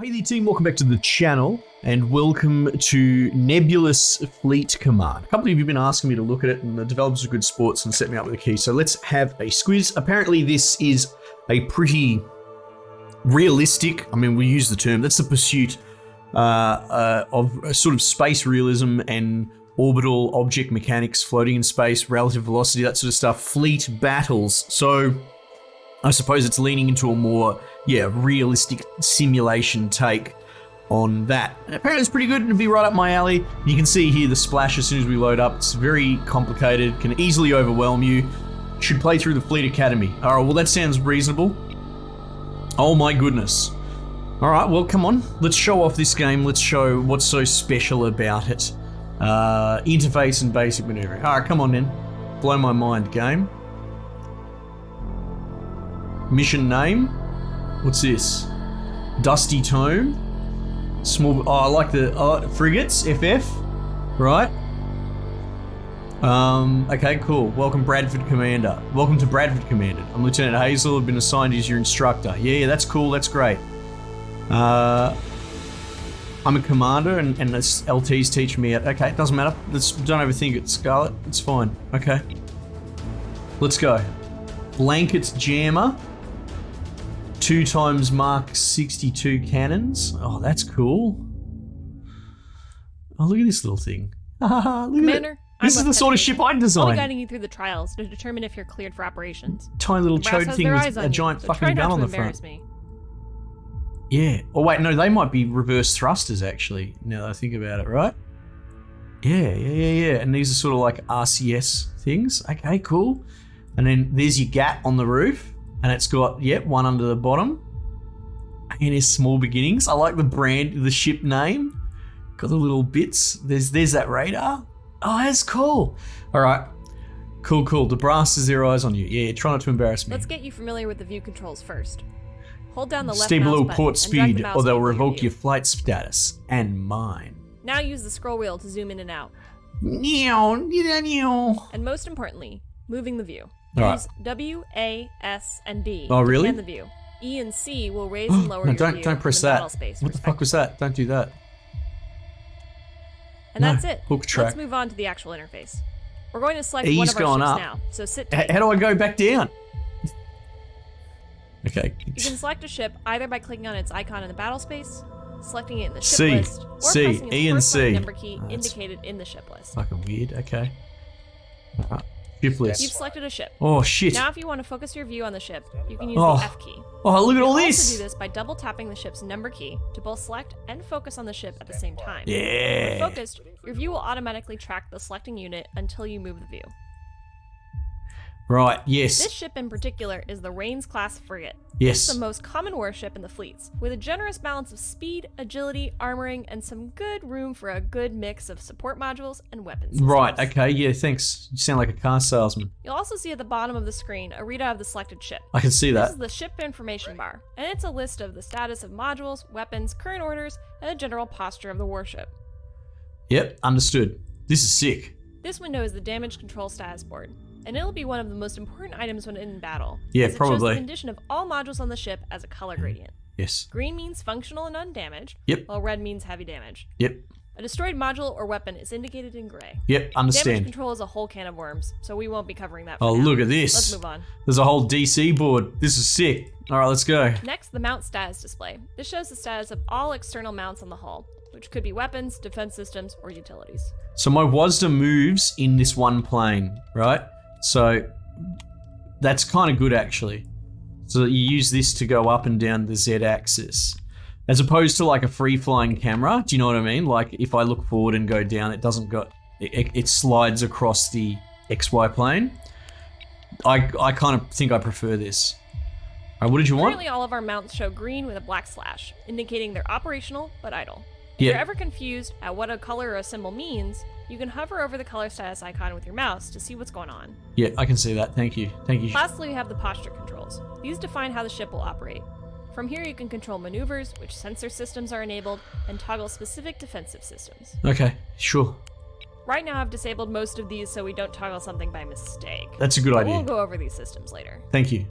Hey there team, welcome back to the channel and welcome to Nebulous Fleet Command. A couple of you have been asking me to look at it and the developers are good sports and set me up with a key. So let's have a squiz. Apparently this is a pretty realistic, I mean we use the term, that's the pursuit of a sort of space realism and orbital object mechanics, floating in space, relative velocity, that sort of stuff, fleet battles. So I suppose it's leaning into a more, realistic simulation take on that. And apparently it's pretty good, it'll be right up my alley. You can see here the splash as soon as we load up. It's very complicated, can easily overwhelm you. Should play through the Fleet Academy. All right, well that sounds reasonable. Oh my goodness. All right, well come on, let's show off this game. Let's show what's so special about it. Interface and basic maneuvering. All right, come on then. Blow my mind, game. Mission name. What's this? Dusty Tome. Small. Oh, I like the frigates. FF. Right. Okay, cool. Welcome, Bradford Commander. Welcome to Bradford Commander. I'm Lieutenant Hazel. I've been assigned as your instructor. Yeah, that's cool. That's great. I'm a commander, and this LT's teaching me it. Okay, it doesn't matter. Don't overthink it, Scarlet. It's fine. Okay. Let's go. Blankets Jammer. 2 times Mark 62 cannons. Oh, that's cool. Oh, look at this little thing. Look Commander, at it. This is the sort of ship I I'll be designed. guiding you through the trials to determine if you're cleared for operations. Tiny little The brass chode has thing their with eyes a on giant you, so fucking try gun not on to the front. embarrass me. Yeah. Oh wait, no, they might be reverse thrusters actually, now that I think about it, right? Yeah. And these are sort of like RCS things. Okay, cool. And then there's your gap on the roof, and it's got, one under the bottom. And it's Small Beginnings. I like the brand, the ship name. Got the little bits. There's that radar. Oh, that's cool. All right. Cool. The brass has their eyes on you. Yeah, try not to embarrass me. Let's get you familiar with the view controls first. Hold down the left Stay mouse below button port and drag the speed, mouse or they'll wheel to revoke view. your flight status and mine. Now use the scroll wheel to zoom in and out. Meow. And most importantly, moving the view. All right. Use W, A, S, and D Oh, really? to command the view. E and C will raise and lower No, your view don't press in the battle that. space, What the fuck was that? Don't do that. And No, that's it. hook track. Let's move on to the actual interface. We're going to select E's one of our going ships up. now, so sit tight. How do I go back down? Okay. You can select a ship either by clicking on its icon in the battle space, selecting it in the ship C, list, or C, pressing E its and corresponding C. number key Oh, that's indicated in the ship list. Fucking weird. Okay. Ship list. You've selected a ship. Oh shit. Now if you want to focus your view on the ship, you can use Oh. the F key. Oh, look at You all can this. also do this by double tapping the ship's number key to both select and focus on the ship at the same time. Yeah. When focused, your view will automatically track the selecting unit until you move the view. Right. Yes. This ship in particular is the Rains class frigate. Yes. It's the most common warship in the fleets, with a generous balance of speed, agility, armoring, and some good room for a good mix of support modules and weapons systems. Right. Okay. Yeah. Thanks. You sound like a car salesman. You'll also see at the bottom of the screen a readout of the selected ship. I can see This that. is the ship information bar, and it's a list of the status of modules, weapons, current orders, and a general posture of the warship. Yep. Understood. This is sick. This window is the damage control status board, and it'll be one of the most important items when in battle. Yeah, as it shows probably. the condition of all modules on the ship as a color gradient. Yes. Green means functional and undamaged, Yep. while red means heavy damage. Yep. A destroyed module or weapon is indicated in gray. Yep. Damage Understand. control is a whole can of worms, so we won't be covering that for Oh, now. look at this. Let's move on. There's a whole DC board. This is sick. All right, let's go. Next, the mount status display. This shows the status of all external mounts on the hull, which could be weapons, defense systems, or utilities. So my WASDA moves in this one plane, right? So that's kind of good actually. So you use this to go up and down the Z axis, as opposed to like a free flying camera. Do you know what I mean? Like if I look forward and go down, it doesn't go, it slides across the XY plane. I kind of think I prefer this. All right, what did you want? Currently, all of our mounts show green with a black slash, indicating they're operational but idle. If Yeah. you're ever confused at what a color or a symbol means, you can hover over the color status icon with your mouse to see what's going on. Yeah, I can see that. Thank you. Thank you. Lastly, we have the posture controls. These define how the ship will operate. From here, you can control maneuvers, which sensor systems are enabled, and toggle specific defensive systems. Okay, sure. Right now, I've disabled most of these so we don't toggle something by mistake. That's a good But idea. We'll go over these systems later. Thank you.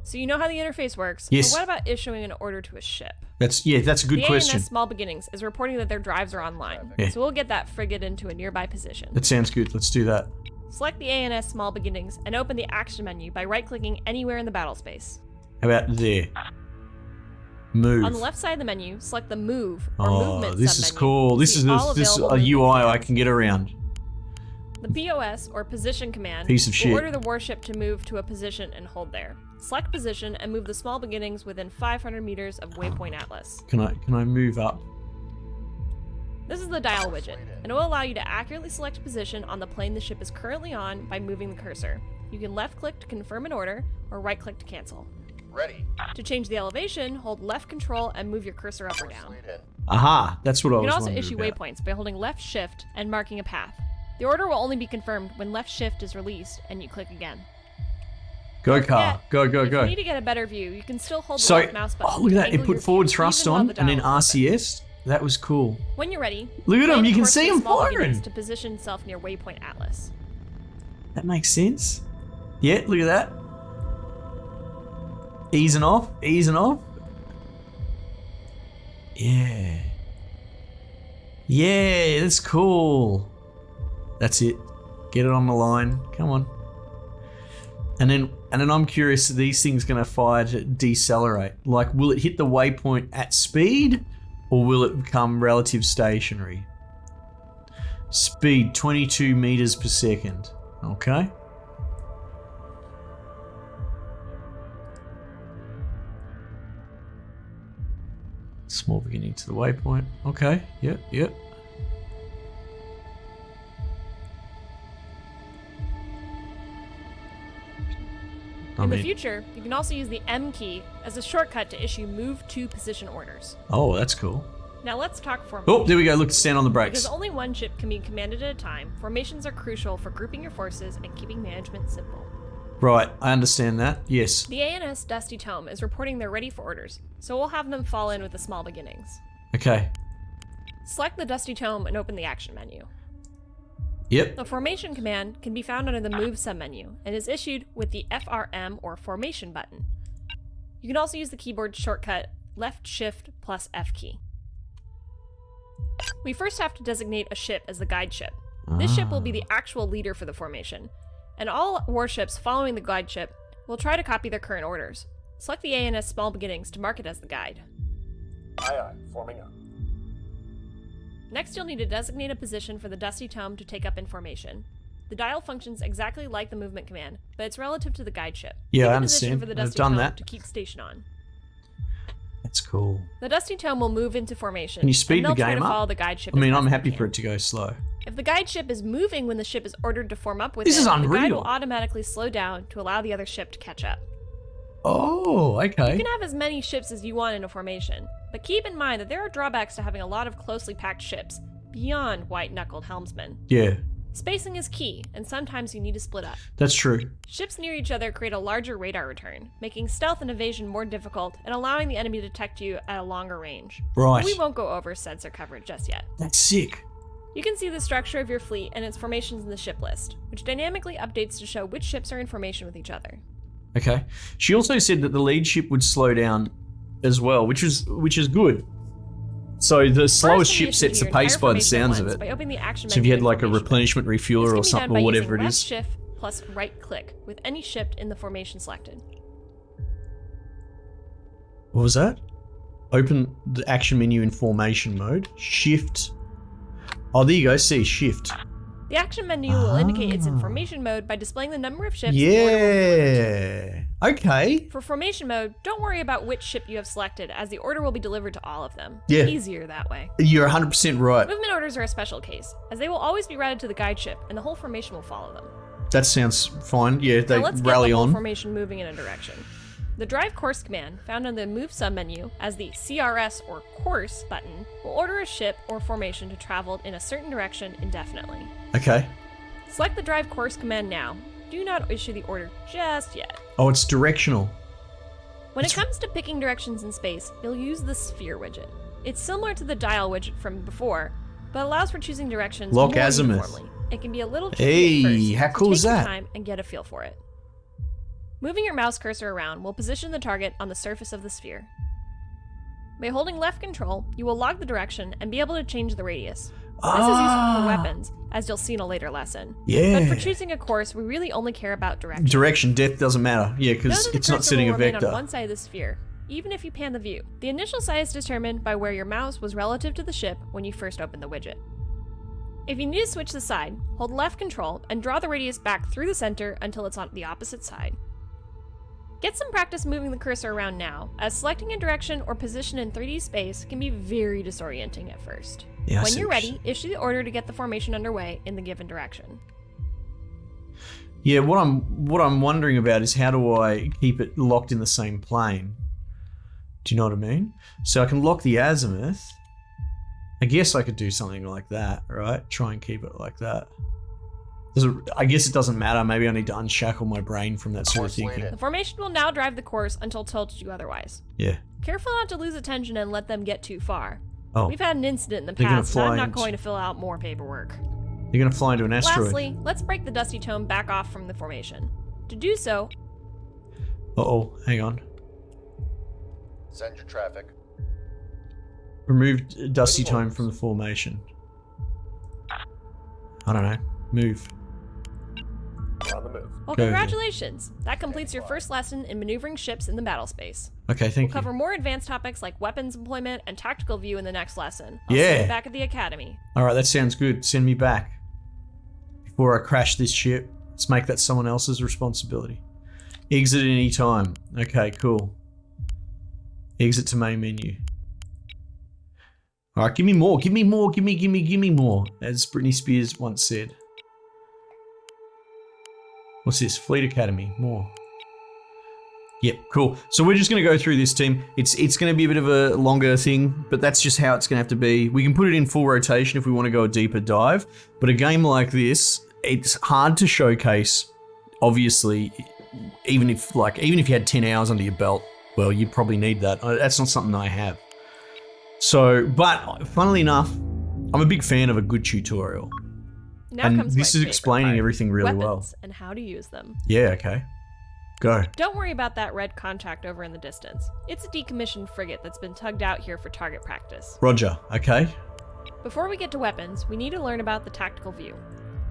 So you know how the interface works. Yes. But what about issuing an order to a ship? That's a good question. ANS Small Beginnings is reporting that their drives are online. Yeah. So we'll get that frigate into a nearby position. That sounds good. Let's do that. Select the ANS Small Beginnings and open the action menu by right-clicking anywhere in the battle space. How about there? Move. On the left side of the menu, select the Move or Movement Oh, this is submenu cool. to This see is all this is a available UI movement I can get around. The POS, or Position Command, Piece of will shit. order the warship to move to a position and hold there. Select position and move the Small Beginnings within 500 meters of Waypoint Atlas. Can I move up? This is the dial widget, and it will allow you to accurately select position on the plane the ship is currently on by moving the cursor. You can left-click to confirm an order, or right-click to cancel. Ready. To change the elevation, hold left control and move your cursor up or down. Aha, that's what I You was can also wondering issue about. waypoints by holding left shift and marking a path. The order will only be confirmed when left shift is released and you click again. Go car, go, If you go. need to get a better view, you can still hold the So, left mouse button. oh look at to that, it angle put your forward view thrust even while on the and then dial is open. RCS. That was cool. When you're ready, Look at plan him, you can towards see the him small firing. beginnings to position itself near Waypoint Atlas. That makes sense. Yeah, look at that. Easing off, easing off. Yeah. Yeah, that's cool. That's it. Get it on the line. Come on. And then I'm curious, are these things going to fire to decelerate? Like, will it hit the waypoint at speed, or will it become relative stationary? Speed 22 meters per second. Okay. Small beginning to the waypoint. Okay. Yep. Yep. In the future, you can also use the M key as a shortcut to issue move to position orders. Oh, that's cool. Now let's talk formation. Oh, there we go. Look, stand on the brakes. Because only one ship can be commanded at a time, formations are crucial for grouping your forces and keeping management simple. Right, I understand that. Yes. The ANS Dusty Tome is reporting they're ready for orders, so we'll have them fall in with the Small Beginnings. Okay. Select the Dusty Tome and open the action menu. Yep. The Formation command can be found under the Move submenu and is issued with the FRM or Formation button. You can also use the keyboard shortcut left shift plus F key. We first have to designate a ship as the guide ship. This ship will be the actual leader for the formation, and all warships following the guide ship will try to copy their current orders. Select the ANS Small Beginnings to mark it as the guide. Aye, aye. Forming up. Next, you'll need to designate a position for the Dusty Tome to take up in formation. The dial functions exactly like the movement command, but it's relative to the guide ship. Yeah, Pick I a position understand. for the I've Dusty done Tome that. to keep station on. That's cool. The Dusty Tome will move into formation. Can you speed and the they'll try game to up? follow the guide ship I mean, as I'm best happy they for can. it to go slow. If the guide ship is moving when the ship is ordered to form up with This it, is the guide unreal. will automatically slow down to allow the other ship to catch up. Oh, okay. You can have as many ships as you want in a formation, but keep in mind that there are drawbacks to having a lot of closely packed ships beyond white-knuckled helmsmen. Yeah, Spacing is key, and sometimes you need to split up. that's true. Ships near each other create a larger radar return, making stealth and evasion more difficult and allowing the enemy to detect you at a longer range. Right. We won't go over sensor coverage just yet. That's sick. You can see the structure of your fleet and its formations in the ship list, which dynamically updates to show which ships are in formation with each other. Okay. She also said that the lead ship would slow down as well, which is good. So the slowest First, ship sets the pace by the sounds of it. By opening the action So if you menu had in like a formation. replenishment This refueler can or be something done by or whatever using it left is. shift plus right click with any shift in the formation selected. What was that? Open the action menu in formation mode. Shift. Oh, there you go. See, shift. The action menu will indicate it's in formation mode by displaying the number of ships. in order when delivered. Yeah. Okay. For formation mode, don't worry about which ship you have selected, as the order will be delivered to all of them. Yeah. Easier that way. You're 100% right. Movement orders are a special case, as they will always be routed to the guide ship, and the whole formation will follow them. That sounds fine. Yeah, they Now let's get rally the whole on. formation moving in a direction. The drive course command, found on the move submenu as the CRS or course button, will order a ship or formation to travel in a certain direction indefinitely. Okay. Select the drive course command now. Do not issue the order just yet. Oh, it's directional. When it comes to picking directions in space, you'll use the sphere widget. It's similar to the dial widget from before, but allows for choosing directions Lock more azimuth. uniformly. It can be a little tricky at first, Hey, how so cool take is your that? time and get a feel for it. Moving your mouse cursor around will position the target on the surface of the sphere. By holding left control, you will log the direction and be able to change the radius. This is useful for weapons, as you'll see in a later lesson. Yeah. But for choosing a course, we really only care about direction. Direction, depth doesn't matter. Yeah, because it's not setting a will remain vector. on one side of the sphere, even if you pan the view. The initial side is determined by where your mouse was relative to the ship when you first opened the widget. If you need to switch the side, hold left control and draw the radius back through the center until it's on the opposite side. Get some practice moving the cursor around now, as selecting a direction or position in 3D space can be very disorienting at first. Yeah, When you're ready, issue the order to get the formation underway in the given direction. Yeah, what I'm wondering about is how do I keep it locked in the same plane? Do you know what I mean? So I can lock the azimuth. I guess I could do something like that, right? Try and keep it like that. I guess it doesn't matter. Maybe I need to unshackle my brain from that sort of thinking. The formation will now drive the course until told to do otherwise. Yeah. Careful not to lose attention and let them get too far. Oh. We've had an incident in the They're gonna past, and I'm fly not into- going to fill out more paperwork. You're going to fly into an asteroid. Lastly, let's break the dusty tone back off from the formation. To do so, Uh-oh, hang on. Send your traffic. Remove dusty tone from the formation. I don't know. Move. We're on the move. well, Go ahead. congratulations! That completes your first lesson in maneuvering ships in the battle space. Okay, We'll thank you. cover more advanced topics like weapons employment and tactical view in the next lesson. I'll Yeah. see you back at the academy. All right, that sounds good. Send me back. Before I crash this ship, let's make that someone else's responsibility. Exit at any time. Okay, cool. Exit to main menu. All right, give me more. Give me more. Give me more. As Britney Spears once said. What's this? Fleet Academy. More. Yep, cool. So we're just going to go through this, team. It's going to be a bit of a longer thing, but that's just how it's going to have to be. We can put it in full rotation if we want to go a deeper dive, but a game like this, it's hard to showcase. Obviously, even if you had 10 hours under your belt, well, you'd probably need that. That's not something I have. So, but funnily enough, I'm a big fan of a good tutorial. Now And comes this my is favorite explaining part, everything really well. weapons and how to use them. Yeah, okay. Go. Don't worry about that red contact over in the distance. It's a decommissioned frigate that's been tugged out here for target practice. Roger, okay. Before we get to weapons, we need to learn about the tactical view.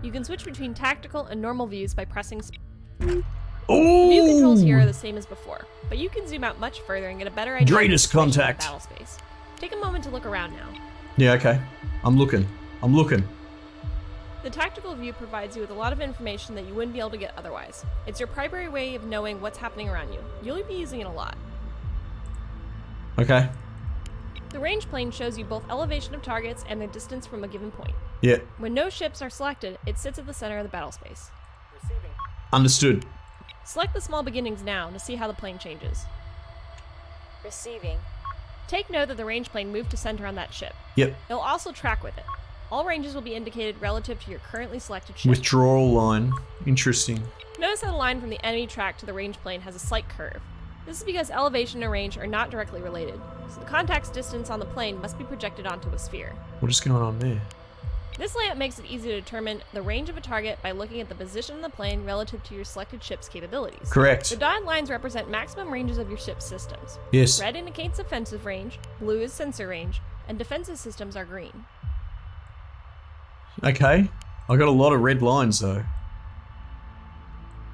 You can switch between tactical and normal views by pressing Ooh! View controls here are the same as before, but you can zoom out much further and get a better idea Greatest of the situation in contact. battle space. Take a moment to look around now. Yeah, okay. I'm looking. The tactical view provides you with a lot of information that you wouldn't be able to get otherwise. It's your primary way of knowing what's happening around you. You'll be using it a lot. Okay. The range plane shows you both elevation of targets and their distance from a given point. Yeah. When no ships are selected, it sits at the center of the battle space. Receiving. Understood. Select the small beginnings now to see how the plane changes. Receiving. Take note that the range plane moved to center on that ship. Yep. It'll also track with it. All ranges will be indicated relative to your currently selected ship. Withdrawal line. Interesting. Notice that the line from the enemy track to the range plane has a slight curve. This is because elevation and range are not directly related, so the contact's distance on the plane must be projected onto a sphere. What is going on there? This layout makes it easy to determine the range of a target by looking at the position of the plane relative to your selected ship's capabilities. Correct. The dotted lines represent maximum ranges of your ship's systems. Yes. Red indicates offensive range, blue is sensor range, and defensive systems are green. Okay. I got a lot of red lines though.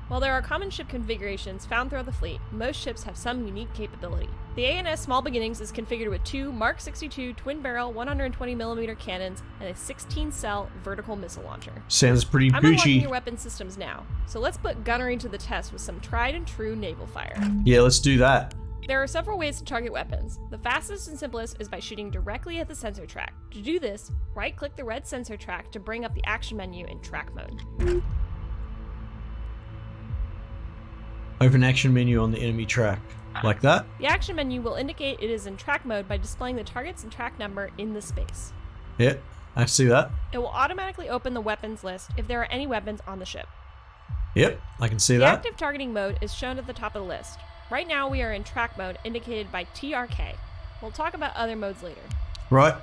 While there are common ship configurations found throughout the fleet, most ships have some unique capability. The ANS Small Beginnings is configured with 2 Mark 62 twin-barrel 120mm cannons and a 16-cell vertical missile launcher. Sounds pretty I'm unlocking Gucci. your weapon systems now, so let's put gunnery to the test with some tried-and-true naval fire. Yeah, let's do that. There are several ways to target weapons. The fastest and simplest is by shooting directly at the sensor track. To do this, right-click the red sensor track to bring up the action menu in track mode. Open action menu on the enemy track. Like that? The action menu will indicate it is in track mode by displaying the targets and track number in the space. Yeah, I see that. It will automatically open the weapons list if there are any weapons on the ship. Yep, I can see The that. active targeting mode is shown at the top of the list. Right now we are in track mode indicated by TRK. We'll talk about other modes later. Right.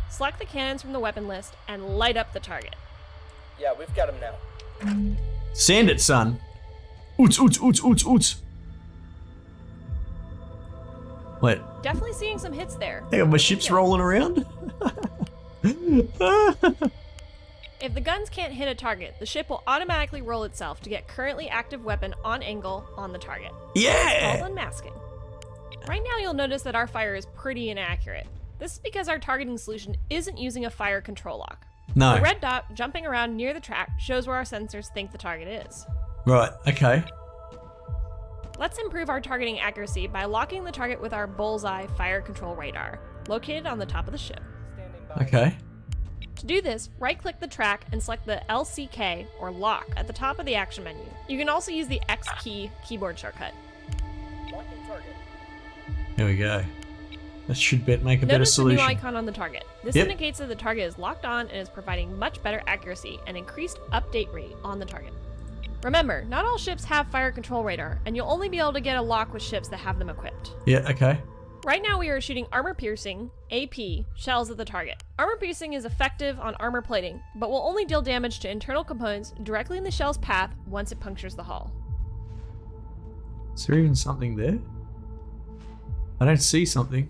Select the cannons from the weapon list and light up the target. Yeah, we've got him now. Sand it, son. Oots. Wait, Definitely seeing some hits there. hang on, my ship's rolling around? If the guns can't hit a target, the ship will automatically roll itself to get currently active weapon on angle on the target. Called Yeah! unmasking. Right now you'll notice that our fire is pretty inaccurate. This is because our targeting solution isn't using a fire control lock. No. The red dot jumping around near the track shows where our sensors think the target is. Right, okay. Let's improve our targeting accuracy by locking the target with our bullseye fire control radar, located on the top of the ship. Standing by. Okay. To do this, right-click the track and select the LCK, or lock, at the top of the action menu. You can also use the X key keyboard shortcut. Locking target. Here we go. That should make a better Notice the new solution. icon on the target. This Yep. indicates that the target is locked on and is providing much better accuracy and increased update rate on the target. Remember, not all ships have fire control radar, and you'll only be able to get a lock with ships that have them equipped. Yeah, okay. Right now we are shooting armor-piercing, AP, shells at the target. Armor-piercing is effective on armor plating, but will only deal damage to internal components directly in the shell's path once it punctures the hull. Is there even something there? I don't see something.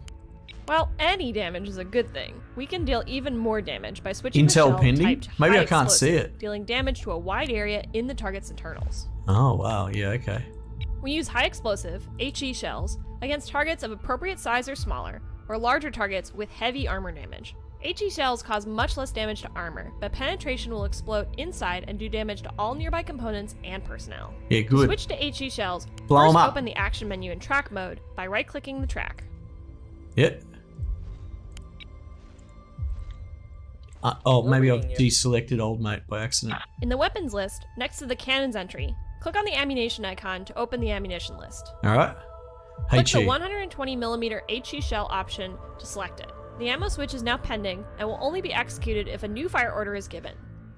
Well, any damage is a good thing. We can deal even more damage by switching the Intel shell pending? type to Maybe high I can't see explosive, it. dealing damage to a wide area in the target's internals. Oh, wow. Yeah, okay. We use high explosive, HE shells, against targets of appropriate size or smaller, or larger targets with heavy armor damage. HE shells cause much less damage to armor, but penetration will explode inside and do damage to all nearby components and personnel. Yeah, To good. switch to HE shells, Blow 'em first up. open the action menu in track mode by right-clicking the track. Yep. Maybe I've Reading you. deselected old mate by accident. In the weapons list, next to the cannons entry, click on the ammunition icon to open the ammunition list. Alright. Click the HE. 120mm HE shell option to select it. The ammo switch is now pending and will only be executed if a new fire order is given.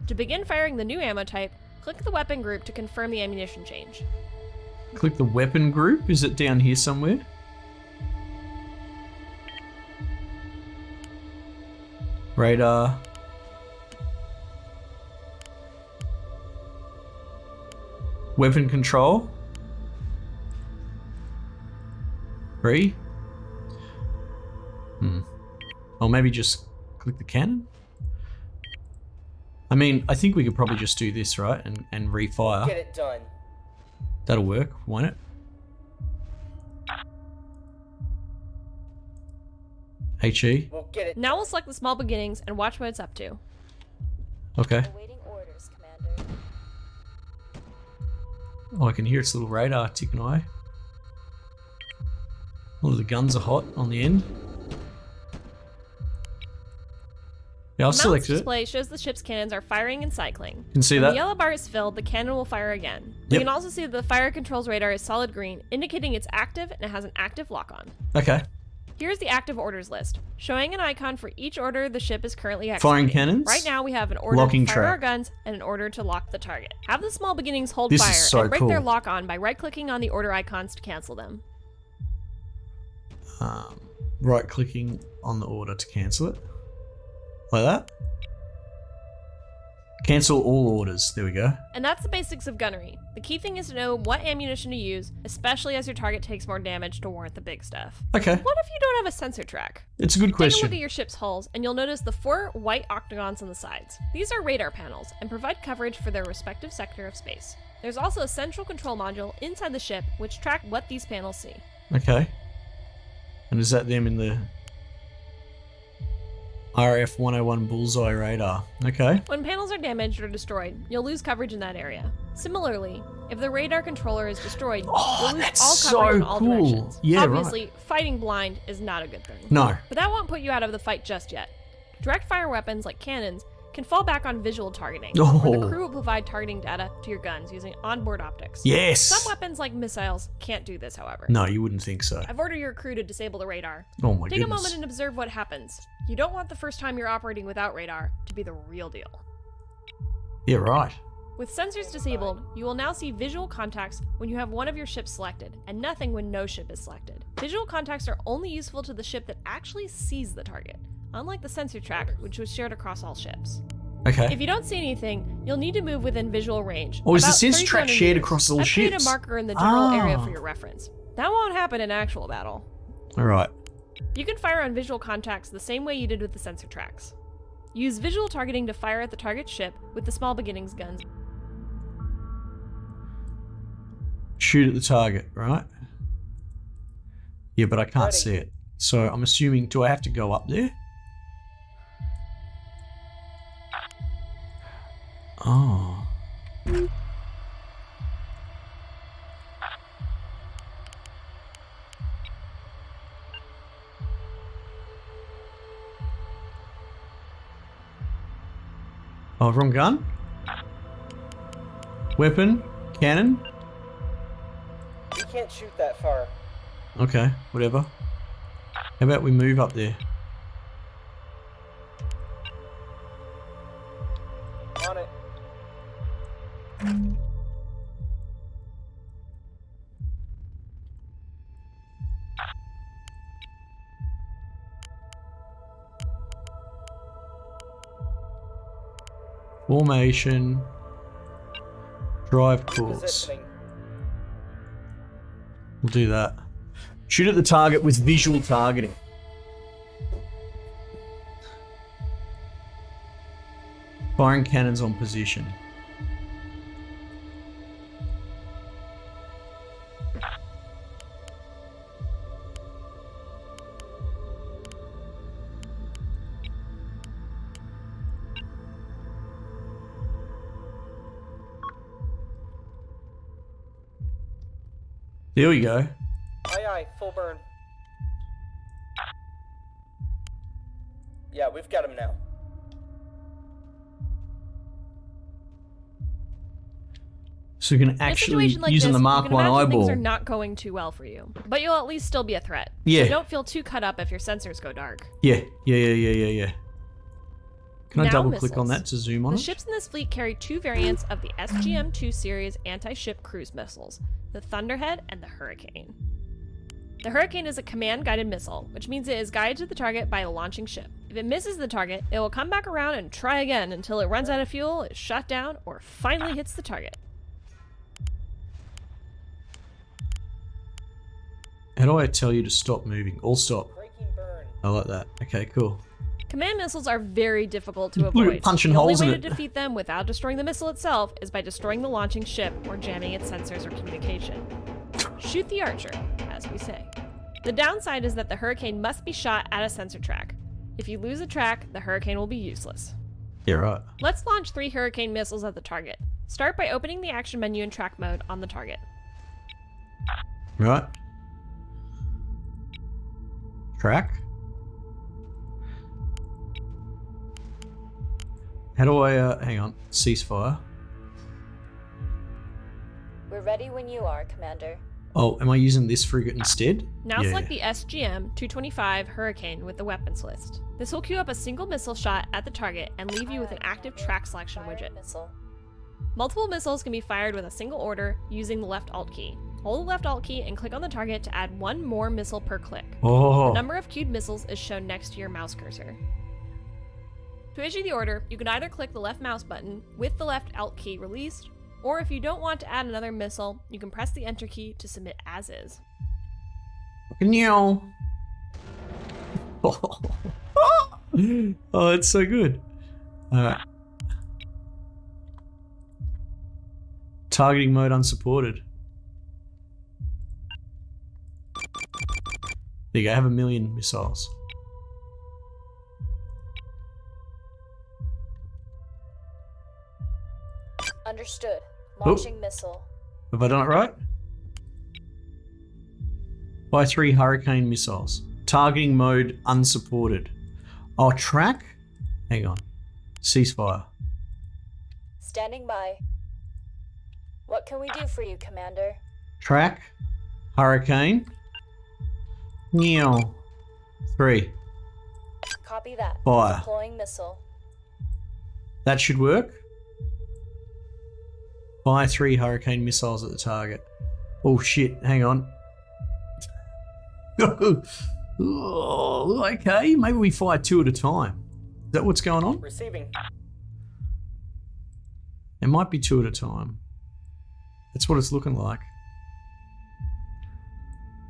To begin firing the new ammo type, click the weapon group to confirm the ammunition change. Click the weapon group. Is it down here somewhere? Radar. Weapon control. 3. Or maybe just click the cannon? I mean, I think we could probably just do this, right? And refire. Get it done. That'll work, won't it? HE. We'll get it. Now we'll select the small beginnings and watch what it's up to. Okay. Awaiting orders, Commander. Oh, I can hear its little radar ticking away. Oh, the guns are hot on the end. Yeah, I'll The select mounts it. display shows the ship's cannons are firing and cycling. Can see When that. the yellow bar is filled, the cannon will fire again. We Yep. can also see that the fire controls radar is solid green, indicating it's active and it has an active lock-on. Okay. Here's the active orders list, showing an icon for each order the ship is currently Firing executing. cannons. Right now we have an order Locking to fire our track. guns and an order to lock the target. Have the small beginnings hold This is fire so and break their cool. lock on by right-clicking on the order icons to cancel them. Right clicking on the order to cancel it. Like that. Cancel all orders. There we go. And that's the basics of gunnery. The key thing is to know what ammunition to use, especially as your target takes more damage to warrant the big stuff. Okay. What if you don't have a sensor track? It's a good Take a look question. at your ship's hulls, and you'll notice the 4 white octagons on the sides. These are radar panels, and provide coverage for their respective sector of space. There's also a central control module inside the ship, which track what these panels see. Okay. And is that them in the RF 101 bullseye radar? Okay. When panels are damaged or destroyed, you'll lose coverage in that area. Similarly, if the radar controller is destroyed, Oh, you'll lose that's all coverage so in all cool. directions. Yeah, Obviously, fighting blind is not a good thing. No. But that won't put you out of the fight just yet. Direct fire weapons like cannons can fall back on visual targeting, where Oh. the crew will provide targeting data to your guns using onboard optics. Yes. Some weapons like missiles can't do this, however. No, you wouldn't think so. I've ordered your crew to disable the radar. Oh my Take a goodness. moment and observe what happens. You don't want the first time you're operating without radar to be the real deal. Yeah, right. With sensors disabled, you will now see visual contacts when you have one of your ships selected, and nothing when no ship is selected. Visual contacts are only useful to the ship that actually sees the target, unlike the sensor track, which was shared across all ships. Okay. If you don't see anything, you'll need to move within visual range. Or is the about sensor track 3,200 shared meters. across all I've created ships? a marker in the general area Ah. for your reference. That won't happen in actual battle. Alright. You can fire on visual contacts the same way you did with the sensor tracks. Use visual targeting to fire at the target ship with the small beginnings guns. Shoot at the target, right? Yeah, but I can't Ready. see it. So I'm assuming, do I have to go up there? Oh. Oh, wrong gun? Weapon? Cannon? We can't shoot that far. Okay, whatever. How about we move up there? On it. Formation. Drive course. Positioning. We'll do that. Shoot at the target with visual targeting. Firing cannons on position. There we go. Aye aye, full burn. Yeah, we've got him now. So we can In a actually situation like use this, the Mark you can 1 imagine eyeball. things are not going too well for you, but you'll at least still be a threat. Yeah. So don't feel too cut up if your sensors go dark. Yeah. Can I Now double click on missiles. that to zoom on The it? ships in this fleet carry two variants of the SGM-2 series anti-ship cruise missiles, the Thunderhead and the Hurricane. The Hurricane is a command-guided missile, which means it is guided to the target by a launching ship. If it misses the target, it will come back around and try again until it runs out of fuel, is shot down, or finally hits the target. How do I tell you to stop moving? All stop. Breaking burn. I like that. Okay, cool. Command missiles are very difficult to Look at avoid. punching the holes only in way to it. defeat them without destroying the missile itself is by destroying the launching ship or jamming its sensors or communication. Shoot the archer, as we say. The downside is that the Hurricane must be shot at a sensor track. If you lose a track, the Hurricane will be useless. Yeah, right. Let's launch 3 Hurricane missiles at the target. Start by opening the action menu in track mode on the target. Right. Track. How do I, hang on, ceasefire. We're ready when you are, Commander. Oh, am I using this frigate instead? Now Yeah. select the SGM-225 Hurricane with the weapons list. This will queue up a single missile shot at the target and leave you with an active track selection Fire widget. Missile. Multiple missiles can be fired with a single order using the left Alt key. Hold the left Alt key and click on the target to add one more missile per click. Oh, The number of queued missiles is shown next to your mouse cursor. To issue the order, you can either click the left mouse button with the left Alt key released, or if you don't want to add another missile, you can press the Enter key to submit as is. no. Oh, it's so good. Targeting mode unsupported. There you go, I have 1 million missiles. Understood. Launching missile. Have I done it right? By 3 Hurricane missiles. Targeting mode unsupported. Oh, track? Hang on. Ceasefire. Standing by. What can we do for you, Commander? Track. Hurricane. Meow. 3. Copy that. Fire. Deploying missile. That should work. Fire 3 Hurricane missiles at the target. Oh shit, hang on. Oh, okay, maybe we fire 2 at a time. Is that what's going on? Receiving. It might be 2 at a time. That's what it's looking like.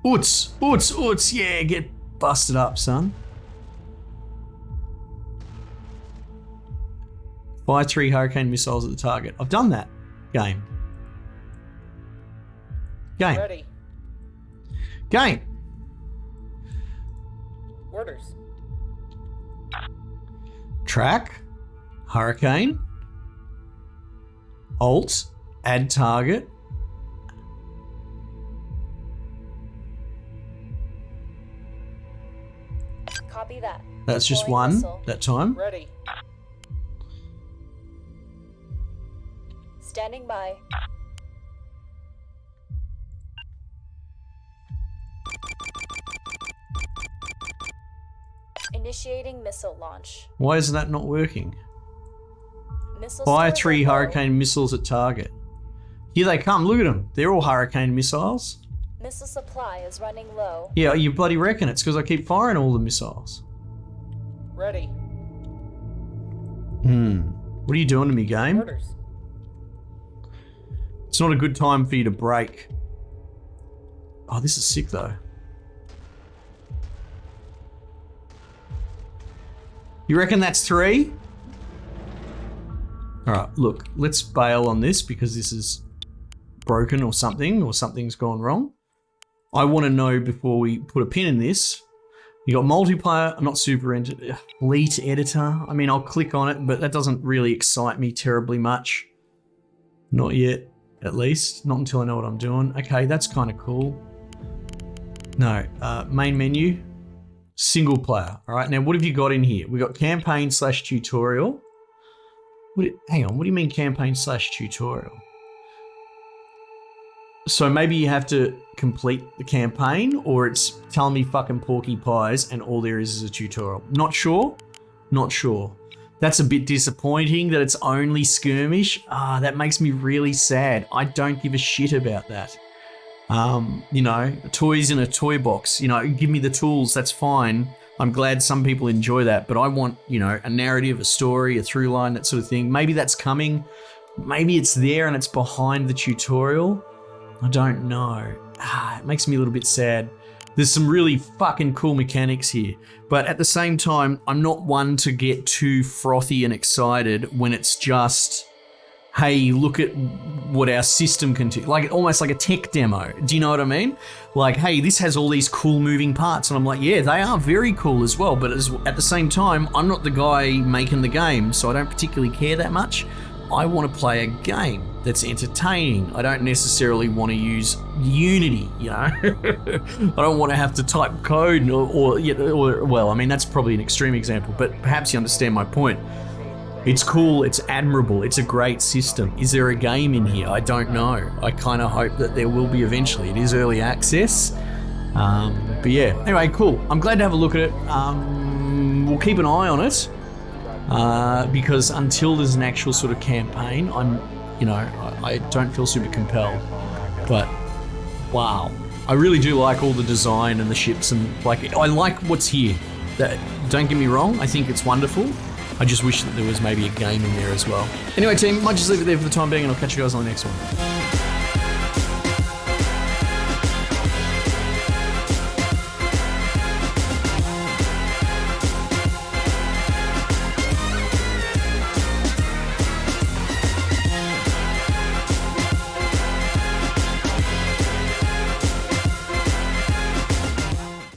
Oots, yeah, get busted up, son. Fire 3 hurricane missiles at the target. I've done that. Game. Ready. Game. Orders. Track. Hurricane. Alt. Add target. Copy that. That's just Deploying one missile. that time. Ready. Standing by. Initiating missile launch. Why is that not working? Missile Fire stores 3 are low. hurricane missiles at target. Here they come. Look at them. They're all hurricane missiles. Missile supply is running low. Yeah, you bloody reckon it's because I keep firing all the missiles. Ready. What are you doing to me, game? Orders. It's not a good time for you to break. Oh, this is sick though. You reckon that's 3? All right, look, let's bail on this because this is broken or something's gone wrong. I want to know before we put a pin in this. You got multiplayer, not super elite editor. I mean, I'll click on it, but that doesn't really excite me terribly much. Not yet, at least. Not until I know what I'm doing. Okay, that's kind of cool. No, main menu, single player. All right, now what have you got in here? We got campaign/tutorial. Hang on, what do you mean campaign/tutorial? So maybe you have to complete the campaign, or it's telling me fucking porky pies and all there is a tutorial. Not sure. That's a bit disappointing that it's only skirmish. That makes me really sad. I don't give a shit about that. You know, toys in a toy box, you know, give me the tools, that's fine. I'm glad some people enjoy that, but I want, you know, a narrative, a story, a through line, that sort of thing. Maybe that's coming. Maybe it's there and it's behind the tutorial. I don't know. It makes me a little bit sad. There's some really fucking cool mechanics here, but at the same time, I'm not one to get too frothy and excited when it's just, hey, look at what our system can do. Like almost like a tech demo. Do you know what I mean? Like, hey, this has all these cool moving parts. And I'm like, yeah, they are very cool as well. But at the same time, I'm not the guy making the game, so I don't particularly care that much. I want to play a game that's entertaining. I don't necessarily want to use Unity, you know? I don't want to have to type code or, well, I mean, that's probably an extreme example, but perhaps you understand my point. It's cool, it's admirable, it's a great system. Is there a game in here? I don't know. I kind of hope that there will be eventually. It is early access. But yeah, anyway, cool. I'm glad to have a look at it. We'll keep an eye on it because until there's an actual sort of campaign, I don't feel super compelled. But wow, I really do like all the design and the ships and I like what's here. Don't get me wrong, I think it's wonderful. I just wish that there was maybe a game in there as well. Anyway, team, might just leave it there for the time being, and I'll catch you guys on the next one.